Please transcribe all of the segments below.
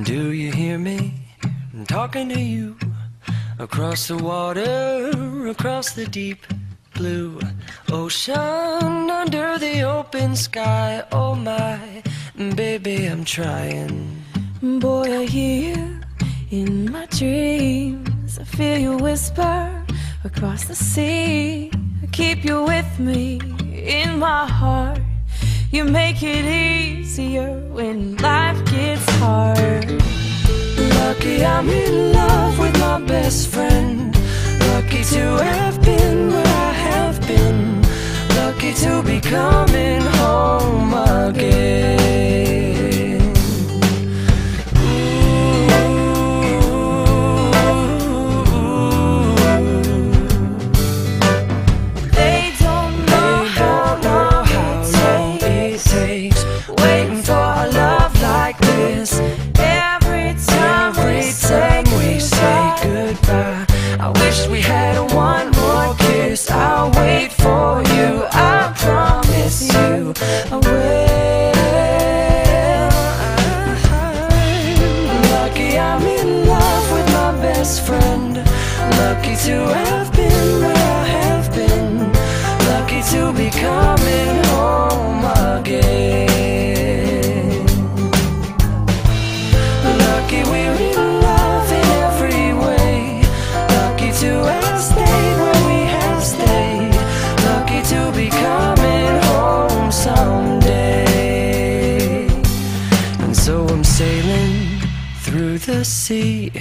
Do you hear me? I'm talking to you across the water, across the deep blue ocean, under the open sky. Oh my, baby, I'm trying. Boy, I hear you in my dreams. I feel you whisper across the sea. I keep you with me in my heart. You make it easier when life gets hard. Lucky I'm in love with my best friend. Lucky to have been where I have been. Lucky to be coming home again. I'll wait for you, I promise you I will. Lucky I'm in love with my best friend. Lucky to have been where I have been. Lucky to be coming home again. Lucky we're in love in every way. Lucky to have stayed where we have stayed. Lucky to be coming home someday. And so I'm sailing through the sea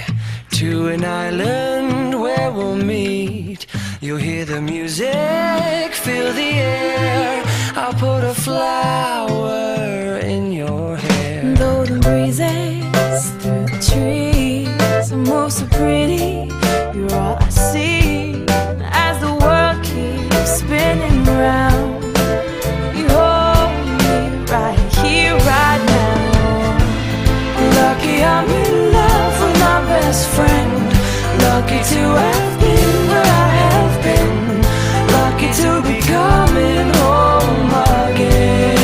to an island where we'll meet. You'll hear the music, feel the air. I'll put a flower in your hair. Though the breezes through the trees move so pretty, you're all I see as the world keeps spinning round. You hold me right here, right now. Lucky I'm in love with my best friend. Lucky to have been where I have been. Lucky to be coming home again.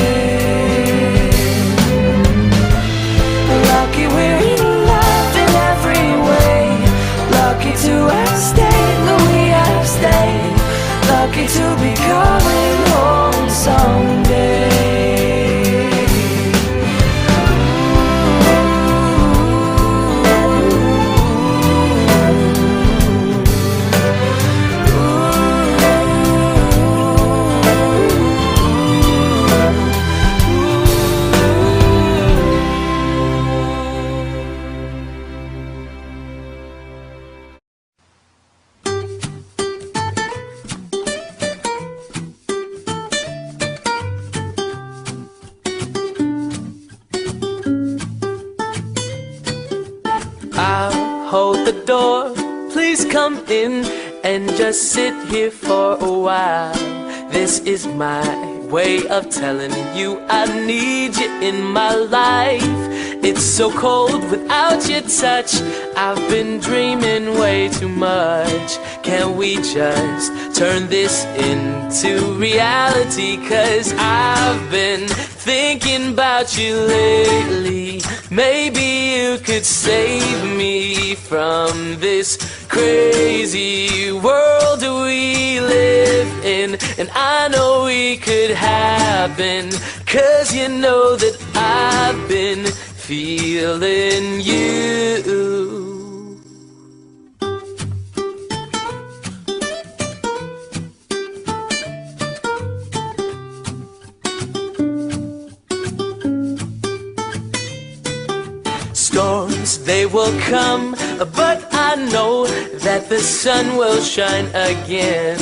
Lucky we're in love in every way. Lucky to have stayed where we have stayed. Lucky to be coming home someday. I'll hold the door, please come in and just sit here for a while. This is my way of telling you I need you in my life. It's so cold without your touch. I've been dreaming way too much. Can we just turn this into reality? 'Cause I've been thinking about you lately. Maybe you could save me from this crazy world we live in. And I know we could happen, 'cause you know that I've been feeling you. Storms, they will come, but I know that the sun will shine again.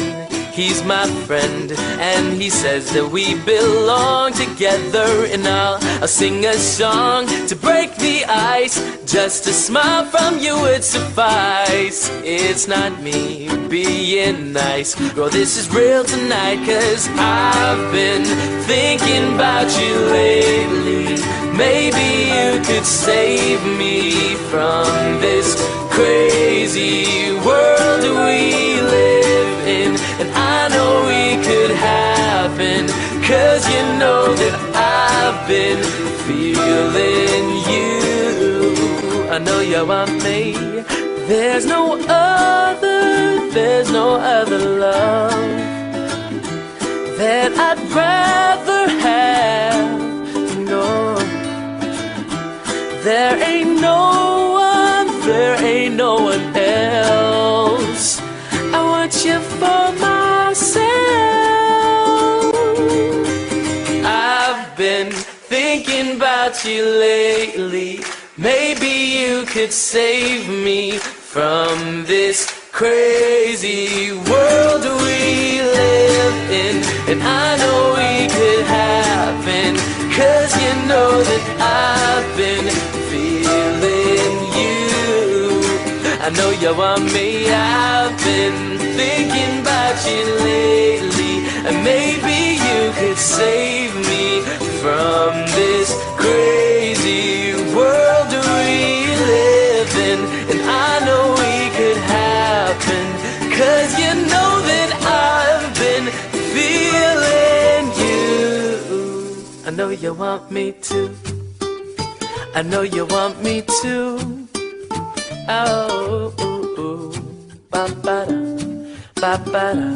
he's my friend, and he says that we belong together. And I'll sing a song to break the ice. Just a smile from you would suffice. It's not me being nice, girl, this is real tonight. 'Cause I've been thinking about you lately. Maybe you could save me from this crazy world we live in. And I know it could happen, 'cause you know that I've been feeling you. I know you want me. There's no other love that I'd rather have. No, there ain't no one else. I want you for myself. I've been thinking about you lately. Maybe you could save me from this crazy world we live in. And I know it could happen, 'cause you know that I've been feeling you. I know you want me. I've been thinking about you lately. And maybe you could save me from this crazy world we live in. And I know it could happen, 'cause you know that I've been feeling you. I know you want me to. I know you want me to. Oh, ba ba da, ba ba da.